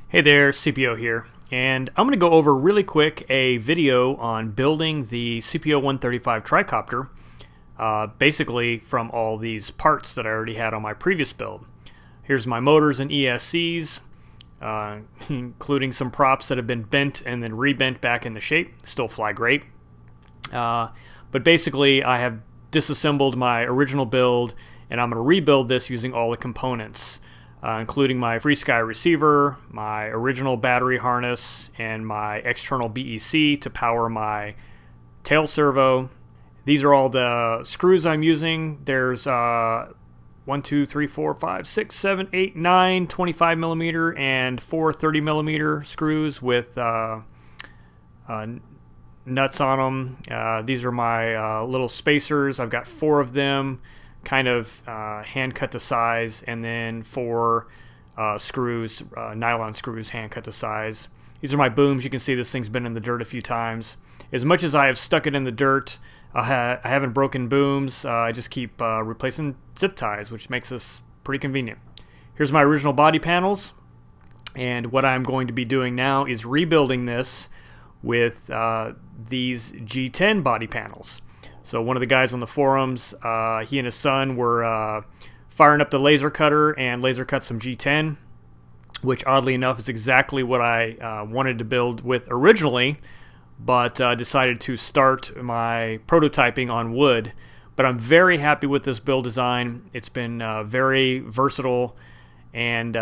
Hey there, CPO here, and I'm going to go over really quick a video on building the CPO 135 Tricopter, basically from all these parts that I already had on my previous build. Here's my motors and ESCs, including some props that have been bent and then rebent back into shape, still fly great. But basically I have disassembled my original build and I'm going to rebuild this using all the components. Including my FrSky receiver, my original battery harness, and my external BEC to power my tail servo. These are all the screws I'm using. There's 1, 2, 3, 4, 5, 6, 7, 8, 9 25 millimeter and 4 30 millimeter screws with nuts on them. These are my little spacers. I've got 4 of them, kind of hand cut to size, and then 4 screws, nylon screws, hand cut to size. These are my booms. You can see this thing's been in the dirt a few times. As much as I have stuck it in the dirt, I haven't broken booms. I just keep replacing zip ties, which makes this pretty convenient. Here's my original body panels, and what I'm going to be doing now is rebuilding this with these G10 body panels. So one of the guys on the forums, he and his son were firing up the laser cutter and laser cut some G10, which oddly enough is exactly what I wanted to build with originally, but decided to start my prototyping on wood. But I'm very happy with this build design. It's been very versatile and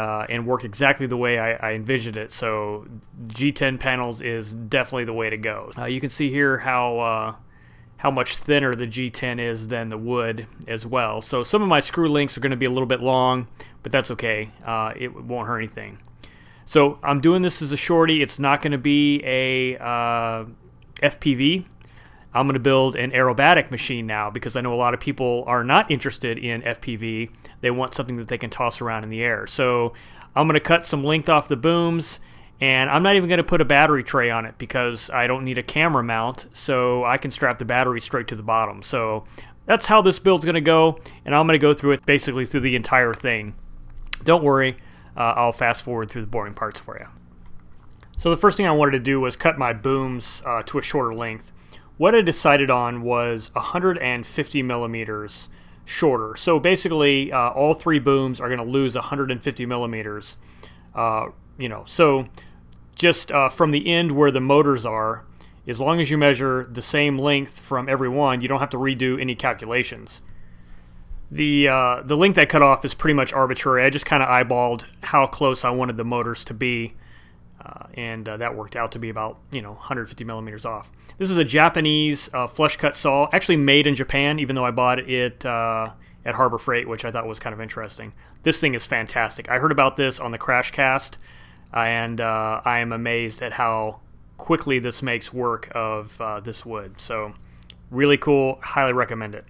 worked exactly the way I envisioned it. So G10 panels is definitely the way to go. You can see here how much thinner the G10 is than the wood as well. So some of my screw links are going to be a little bit long, but that's okay. It won't hurt anything. So I'm doing this as a shorty. It's not going to be a FPV. I'm going to build an aerobatic machine now because I know a lot of people are not interested in FPV. They want something that they can toss around in the air. So I'm going to cut some length off the booms, and I'm not even going to put a battery tray on it because I don't need a camera mount, so I can strap the battery straight to the bottom. So that's how this build's going to go, and I'm going to go through it basically through the entire thing. Don't worry, I'll fast forward through the boring parts for you. So the first thing I wanted to do was cut my booms to a shorter length. What I decided on was 150 millimeters shorter. So basically all 3 booms are going to lose 150 millimeters. So just from the end where the motors are, as long as you measure the same length from every one, you don't have to redo any calculations. The length I cut off is pretty much arbitrary. I just kind of eyeballed how close I wanted the motors to be, and that worked out to be about 150 millimeters off. This is a Japanese flush cut saw, actually made in Japan, even though I bought it at Harbor Freight, which I thought was kind of interesting. This thing is fantastic. I heard about this on the Crash Cast, and I am amazed at how quickly this makes work of this wood. So really cool, highly recommend it.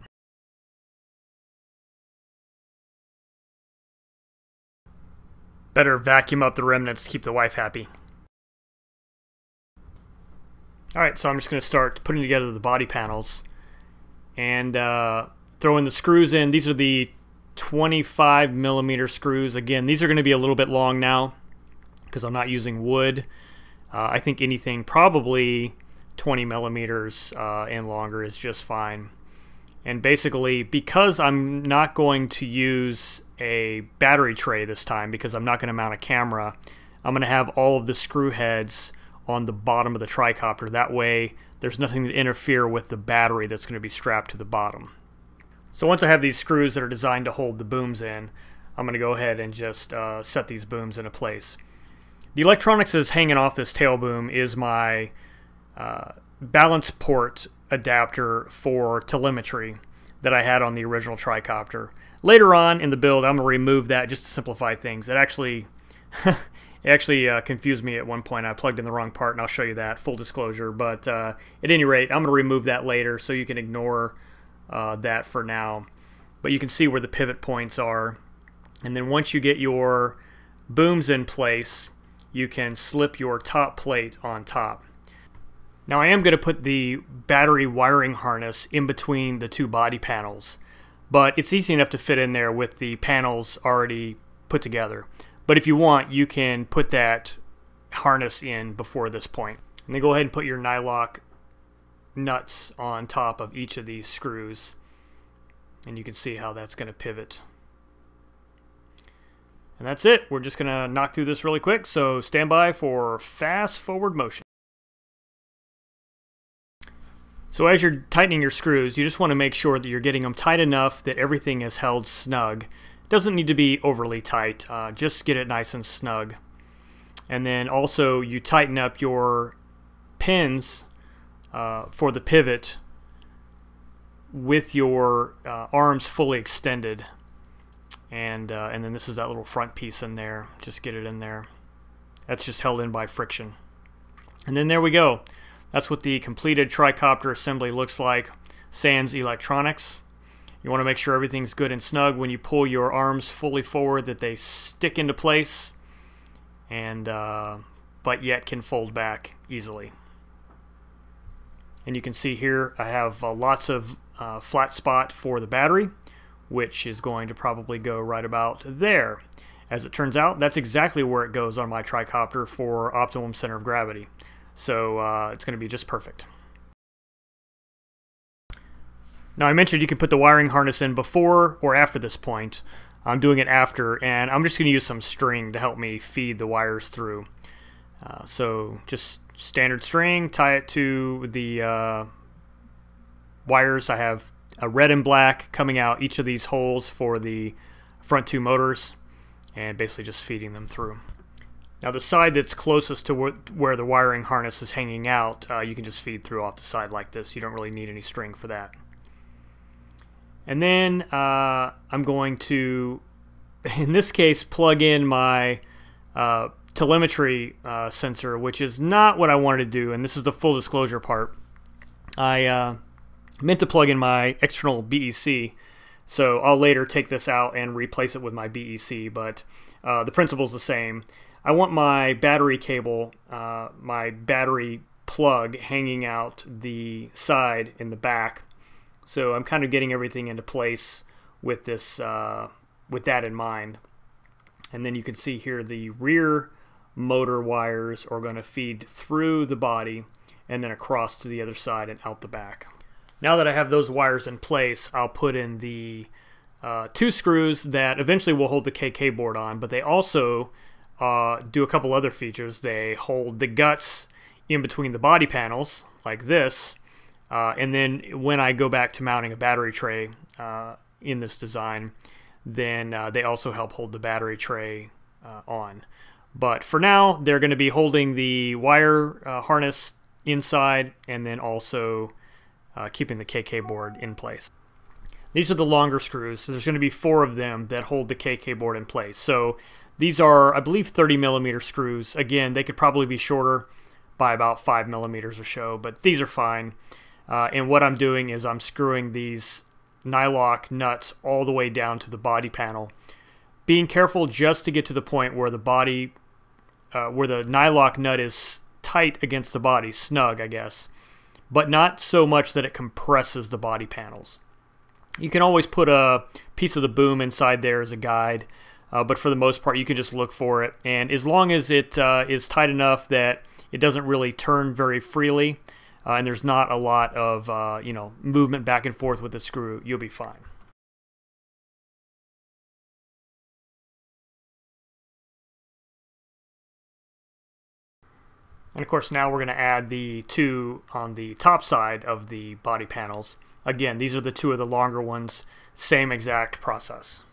Better vacuum up the remnants to keep the wife happy. Alright, so I'm just going to start putting together the body panels and throwing the screws in. These are the 25 millimeter screws. Again, these are going to be a little bit long now because I'm not using wood. I think anything probably 20 millimeters and longer is just fine. And basically, because I'm not going to use a battery tray this time, because I'm not going to mount a camera, I'm going to have all of the screw heads on the bottom of the tricopter. That way there's nothing to interfere with the battery that's going to be strapped to the bottom. So once I have these screws that are designed to hold the booms in, I'm going to go ahead and just set these booms into place. The electronics that's hanging off this tail boom is my balance port adapter for telemetry that I had on the original Tricopter. Later on in the build, I'm going to remove that just to simplify things. It actually confused me at one point. I plugged in the wrong part, and I'll show you that, full disclosure. But at any rate, I'm going to remove that later, so you can ignore that for now. But you can see where the pivot points are. And then once you get your booms in place, you can slip your top plate on top. Now I am going to put the battery wiring harness in between the 2 body panels, but it's easy enough to fit in there with the panels already put together. But if you want, you can put that harness in before this point. And then go ahead and put your nylock nuts on top of each of these screws, and you can see how that's going to pivot. And that's it. We're just going to knock through this really quick, so stand by for fast forward motion. So as you're tightening your screws, you just want to make sure that you're getting them tight enough that everything is held snug. It doesn't need to be overly tight, just get it nice and snug. And then also you tighten up your pins for the pivot with your arms fully extended. And then this is that little front piece in there. Just get it in there. That's just held in by friction. And then there we go. That's what the completed Tricopter assembly looks like, sans electronics. You want to make sure everything's good and snug when you pull your arms fully forward, that they stick into place, and but yet can fold back easily. And you can see here I have lots of flat spot for the battery, which is going to probably go right about there. As it turns out, that's exactly where it goes on my Tricopter for optimum center of gravity. So it's going to be just perfect. Now I mentioned you can put the wiring harness in before or after this point. I'm doing it after, and I'm just going to use some string to help me feed the wires through. So just standard string, tie it to the wires. I have a red and black coming out each of these holes for the front two motors, and basically just feeding them through. Now the side that's closest to where the wiring harness is hanging out, you can just feed through off the side like this. You don't really need any string for that. And then I'm going to, in this case, plug in my telemetry sensor, which is not what I wanted to do, and this is the full disclosure part. I meant to plug in my external BEC, so I'll later take this out and replace it with my BEC, but the principle's the same. I want my battery cable, my battery plug hanging out the side in the back. So I'm kind of getting everything into place with this, with that in mind. And then you can see here the rear motor wires are going to feed through the body and then across to the other side and out the back. Now that I have those wires in place, I'll put in the two screws that eventually will hold the KK board on, but they also do a couple other features. They hold the guts in between the body panels like this, and then when I go back to mounting a battery tray in this design, then they also help hold the battery tray on. But for now, they're going to be holding the wire harness inside, and then also keeping the KK board in place. These are the longer screws, so there's going to be 4 of them that hold the KK board in place. So these are, I believe, 30mm screws. Again, they could probably be shorter by about 5mm or so, but these are fine. And what I'm doing is I'm screwing these nylock nuts all the way down to the body panel, being careful just to get to the point where the body, where the nylock nut is tight against the body, snug, I guess, but not so much that it compresses the body panels. You can always put a piece of the boom inside there as a guide, but for the most part you can just look for it, and as long as it is tight enough that it doesn't really turn very freely, and there's not a lot of you know, movement back and forth with the screw, you'll be fine. And of course now we're going to add the 2 on the top side of the body panels. Again, these are the 2 of the longer ones, same exact process.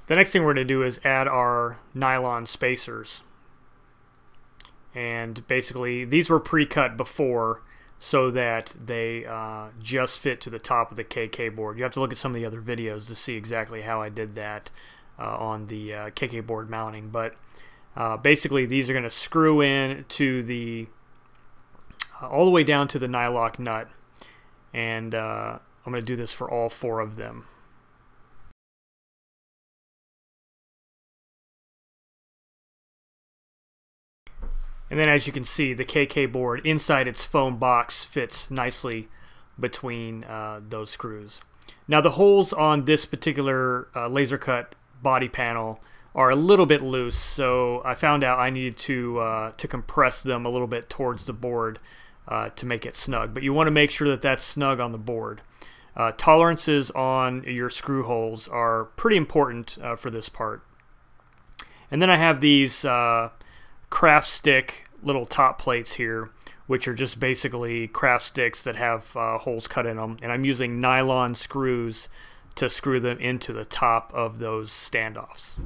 The next thing we're going to do is add our nylon spacers. And basically these were pre-cut before so that they just fit to the top of the KK board. You have to look at some of the other videos to see exactly how I did that on the KK board mounting. But basically these are going to screw in to the all the way down to the nylock nut, and I'm going to do this for all 4 of them. And then as you can see, the KK board inside its foam box fits nicely between those screws. Now the holes on this particular laser cut body panel are a little bit loose, so I found out I needed to compress them a little bit towards the board to make it snug. But you want to make sure that that's snug on the board. Tolerances on your screw holes are pretty important for this part. And then I have these craft stick little top plates here, which are just basically craft sticks that have holes cut in them, and I'm using nylon screws to screw them into the top of those standoffs.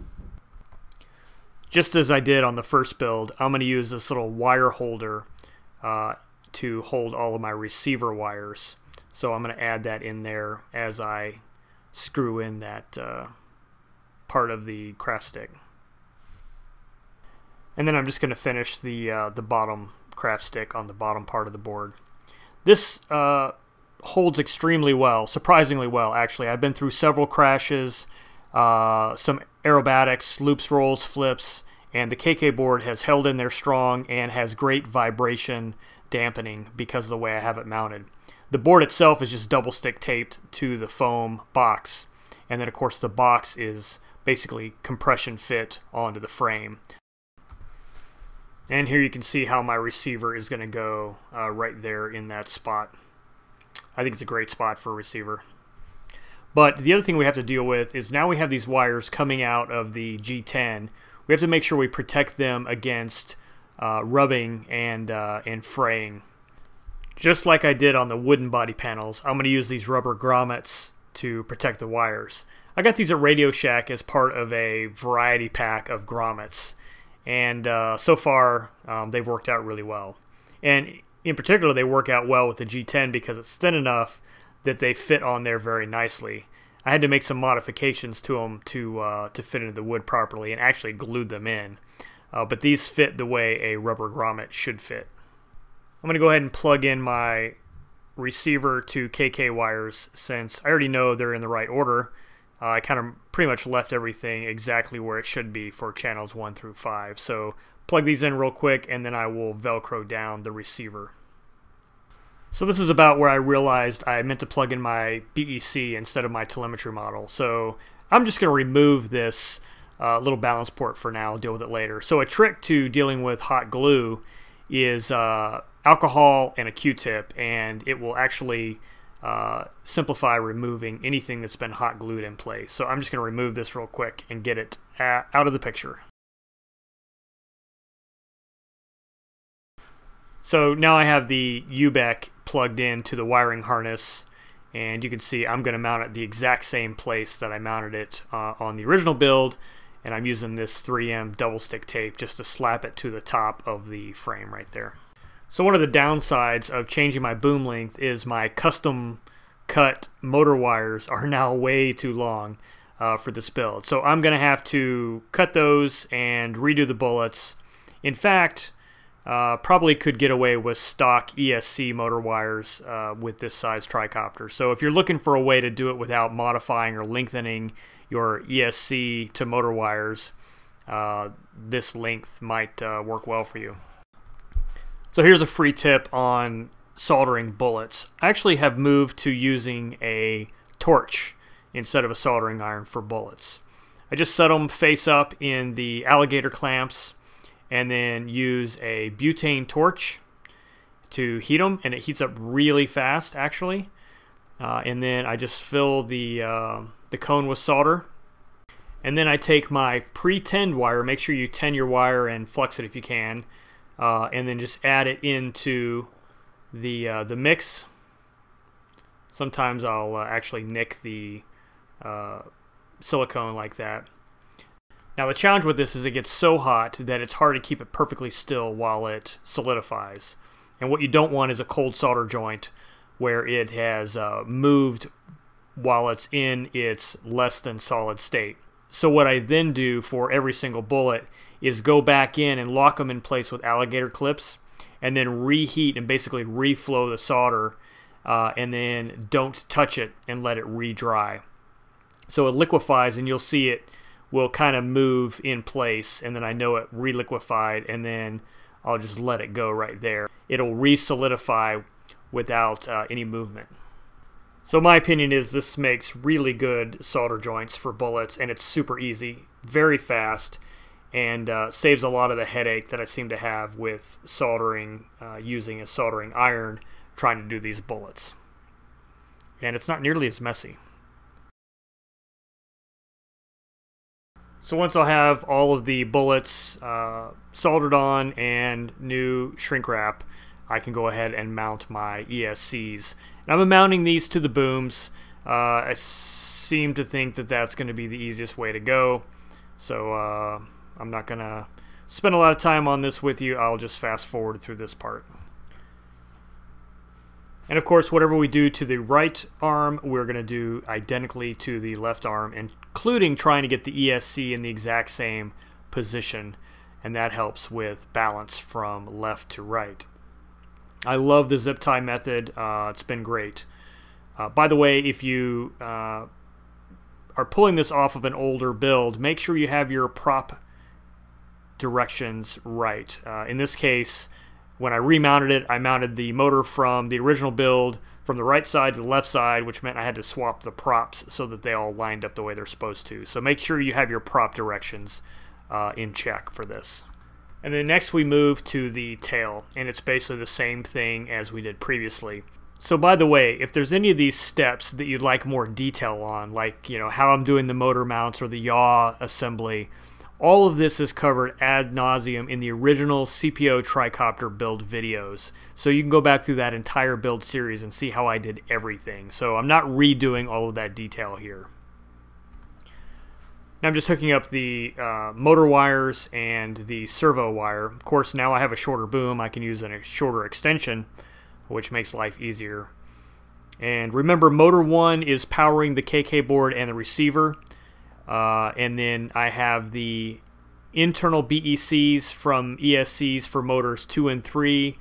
Just as I did on the first build, I'm going to use this little wire holder to hold all of my receiver wires. So I'm going to add that in there as I screw in that part of the craft stick. And then I'm just going to finish the bottom craft stick on the bottom part of the board. This holds extremely well, surprisingly well actually. I've been through several crashes, some aerobatics, loops, rolls, flips, and the KK board has held in there strong and has great vibration dampening because of the way I have it mounted. The board itself is just double stick taped to the foam box, and then of course the box is basically compression fit onto the frame. And here you can see how my receiver is going to go right there in that spot. I think it's a great spot for a receiver. But the other thing we have to deal with is now we have these wires coming out of the G10. We have to make sure we protect them against rubbing and fraying. Just like I did on the wooden body panels, I'm going to use these rubber grommets to protect the wires. I got these at Radio Shack as part of a variety pack of grommets. And so far they've worked out really well, and in particular they work out well with the G10 because it's thin enough that they fit on there very nicely. I had to make some modifications to them to fit into the wood properly and actually glued them in, but these fit the way a rubber grommet should fit. I'm going to go ahead and plug in my receiver to KK wires since I already know they're in the right order. I kind of pretty much left everything exactly where it should be for channels 1 through 5. So plug these in real quick and then I will Velcro down the receiver. So this is about where I realized I meant to plug in my BEC instead of my telemetry model. So I'm just going to remove this little balance port for now, deal with it later. So a trick to dealing with hot glue is alcohol and a Q-tip, and it will actually simplify removing anything that's been hot glued in place. So I'm just going to remove this real quick and get it out of the picture. So now I have the UBEC plugged into the wiring harness, and you can see I'm going to mount it the exact same place that I mounted it on the original build, and I'm using this 3M double stick tape just to slap it to the top of the frame right there. So one of the downsides of changing my boom length is my custom cut motor wires are now way too long for this build. So I'm going to have to cut those and redo the bullets. In fact, probably could get away with stock ESC motor wires with this size tricopter. So if you're looking for a way to do it without modifying or lengthening your ESC to motor wires, this length might work well for you. So here's a free tip on soldering bullets. I actually have moved to using a torch instead of a soldering iron for bullets. I just set them face up in the alligator clamps and then use a butane torch to heat them, and it heats up really fast actually. And then I just fill the cone with solder. And then I take my pre-tenned wire, make sure you ten your wire and flux it if you can, and then just add it into the mix. Sometimes I'll actually nick the silicone like that. Now the challenge with this is it gets so hot that it's hard to keep it perfectly still while it solidifies. And what you don't want is a cold solder joint where it has moved while it's in its less than solid state. So what I then do for every single bullet is go back in and lock them in place with alligator clips and then reheat and basically reflow the solder and then don't touch it and let it re-dry. So it liquefies and you'll see it will kind of move in place, and then I know it re-liquefied, and then I'll just let it go right there. It'll re-solidify without any movement. So my opinion is this makes really good solder joints for bullets, and it's super easy. very fast, and saves a lot of the headache that I seem to have with soldering, using a soldering iron, trying to do these bullets. And it's not nearly as messy. So once I have all of the bullets soldered on and new shrink wrap, I can go ahead and mount my ESCs. And I'm mounting these to the booms. I seem to think that that's going to be the easiest way to go. So I'm not going to spend a lot of time on this with you. I'll just fast forward through this part. And of course, whatever we do to the right arm, we're going to do identically to the left arm, including trying to get the ESC in the exact same position. And that helps with balance from left to right. I love the zip tie method. It's been great. By the way, if you are pulling this off of an older build, make sure you have your prop directions right. In this case, when I remounted it, I mounted the motor from the original build from the right side to the left side, which meant I had to swap the props so that they all lined up the way they're supposed to. So make sure you have your prop directions in check for this. And then next we move to the tail, and it's basically the same thing as we did previously. So by the way, if there's any of these steps that you'd like more detail on, like how I'm doing the motor mounts or the yaw assembly, all of this is covered ad nauseum in the original CPO Tricopter build videos. So you can go back through that entire build series and see how I did everything. So I'm not redoing all of that detail here. Now I'm just hooking up the motor wires and the servo wire. Of course, now I have a shorter boom. I can use a shorter extension, which makes life easier. And remember, motor 1 is powering the KK board and the receiver. And then I have the internal BECs from ESCs for motors 2 and 3.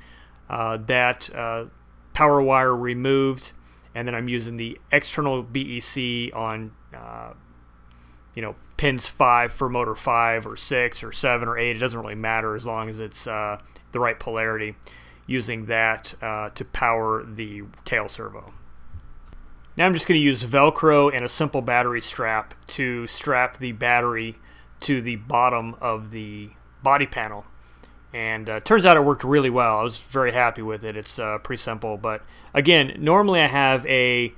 That power wire removed. And then I'm using the external BEC on pins 5 for motor 5 or 6 or 7 or 8. It doesn't really matter as long as it's the right polarity. Using that to power the tail servo. Now I'm just going to use Velcro and a simple battery strap to strap the battery to the bottom of the body panel. And turns out it worked really well. I was very happy with it. It's pretty simple. But again, normally I have a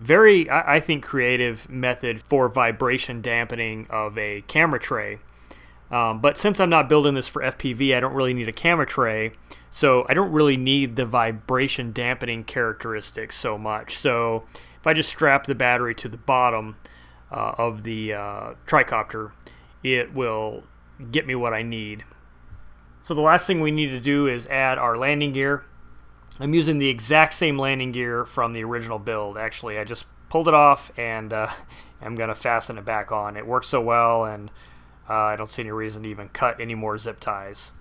very, I think, creative method for vibration dampening of a camera tray. But since I'm not building this for FPV, I don't really need a camera tray, so I don't really need the vibration dampening characteristics so much. So if I just strap the battery to the bottom of the Tricopter, it will get me what I need. So the last thing we need to do is add our landing gear. I'm using the exact same landing gear from the original build. Actually, I just pulled it off and I'm going to fasten it back on. It works so well, and I don't see any reason to even cut any more zip ties.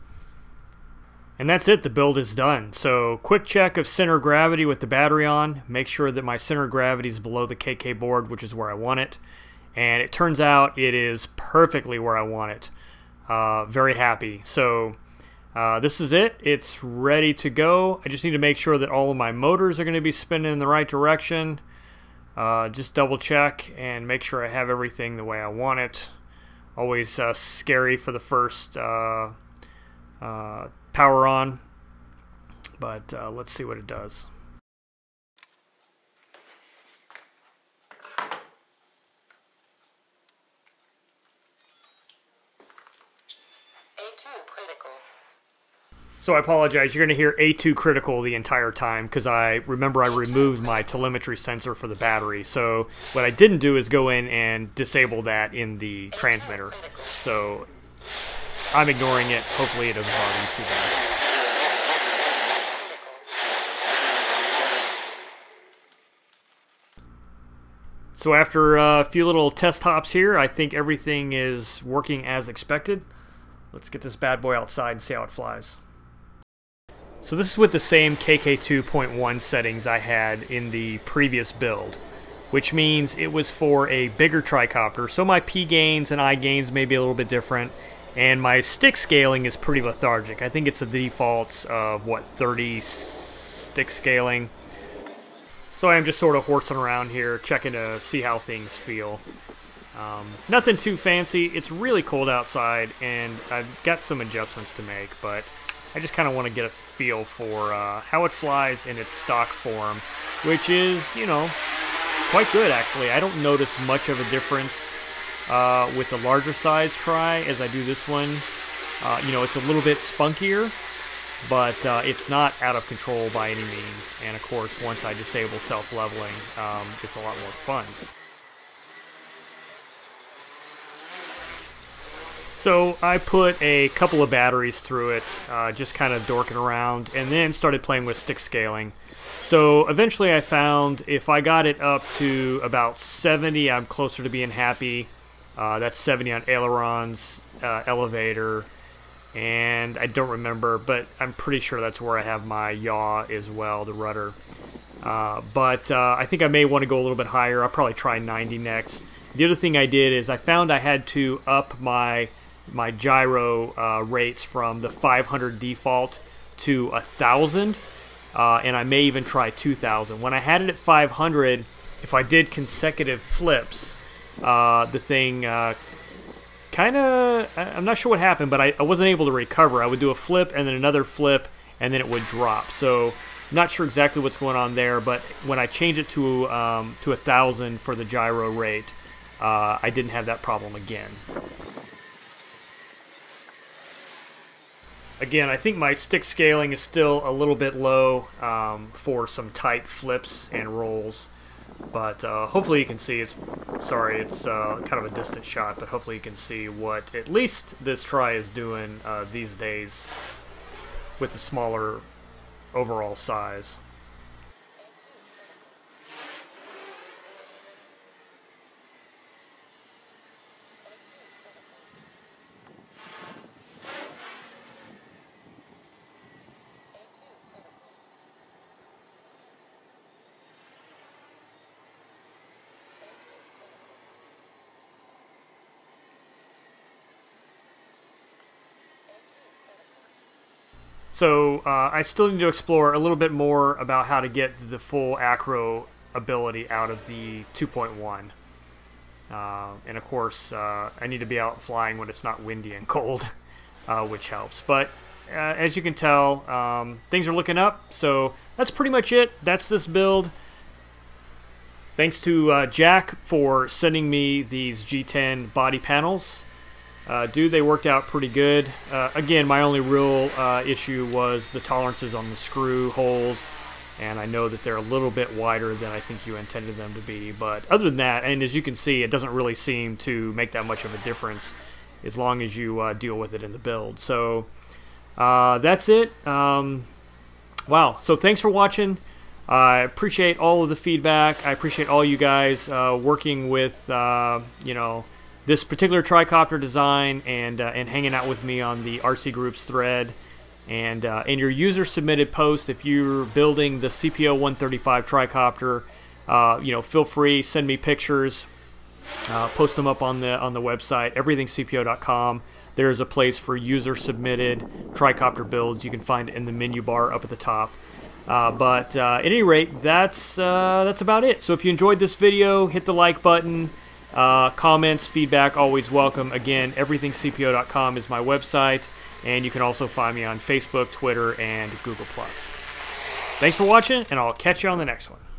And that's it, the build is done. So quick check of center of gravity with the battery on. Make sure that my center of gravity is below the KK board, which is where I want it. And it turns out it is perfectly where I want it. Very happy. So this is it. It's ready to go. I just need to make sure that all of my motors are going to be spinning in the right direction. Just double check and make sure I have everything the way I want it. Always scary for the first power on, but let's see what it does. A2 critical. So I apologize, you're going to hear A2 critical the entire time because I remember I removed my telemetry sensor for the battery. So what I didn't do is go in and disable that in the transmitter. So I'm ignoring it. Hopefully it doesn't bother you too bad. So after a few little test hops here, I think everything is working as expected. Let's get this bad boy outside and see how it flies. So this is with the same KK 2.1 settings I had in the previous build, which means it was for a bigger tricopter, so my P gains and I gains may be a little bit different, and my stick scaling is pretty lethargic. I think it's the defaults of, what, 30 stick scaling. So I'm just sort of horsing around here, checking to see how things feel. Nothing too fancy. It's really cold outside, and I've got some adjustments to make, but I just kind of want to get a feel for how it flies in its stock form, which is, you know, quite good actually. I don't notice much of a difference with the larger size Tri as I do this one. You know, it's a little bit spunkier, but it's not out of control by any means. And of course, once I disable self-leveling, it's a lot more fun. So I put a couple of batteries through it, just kind of dorking around, and then started playing with stick scaling. So eventually I found if I got it up to about 70, I'm closer to being happy. That's 70 on ailerons, elevator, and I don't remember, but I'm pretty sure that's where I have my yaw as well, the rudder. But I think I may want to go a little bit higher. I'll probably try 90 next. The other thing I did is I found I had to up my gyro rates from the 500 default to 1,000, and I may even try 2,000. When I had it at 500, if I did consecutive flips, the thing kind of, I'm not sure what happened, but I wasn't able to recover. I would do a flip and then another flip, and then it would drop. So not sure exactly what's going on there, but when I changed it to 1,000 for the gyro rate, I didn't have that problem again. Again, I think my stick scaling is still a little bit low for some tight flips and rolls, but hopefully you can see. It's kind of a distant shot, but hopefully you can see what at least this Tri is doing these days with the smaller overall size. So I still need to explore a little bit more about how to get the full acro ability out of the 2.1. And of course, I need to be out flying when it's not windy and cold, which helps. But as you can tell, things are looking up. So that's pretty much it. That's this build. Thanks to Jack for sending me these G10 body panels. Dude, they worked out pretty good. Again, my only real issue was the tolerances on the screw holes, and I know that they're a little bit wider than I think you intended them to be. But other than that, and as you can see, it doesn't really seem to make that much of a difference as long as you deal with it in the build. So that's it. Wow. So thanks for watching. I appreciate all of the feedback. I appreciate all you guys working with, you know, this particular tricopter design and hanging out with me on the RC Groups thread. And in your user submitted post, if you're building the CPO 135 tricopter, you know, feel free, send me pictures, post them up on the website, everythingcpo.com. There's a place for user submitted tricopter builds. You can find it in the menu bar up at the top. But at any rate, that's about it. So if you enjoyed this video, hit the like button. Comments, feedback, always welcome. Again, everythingcpo.com is my website, and you can also find me on Facebook, Twitter, and Google+. Thanks for watching, and I'll catch you on the next one.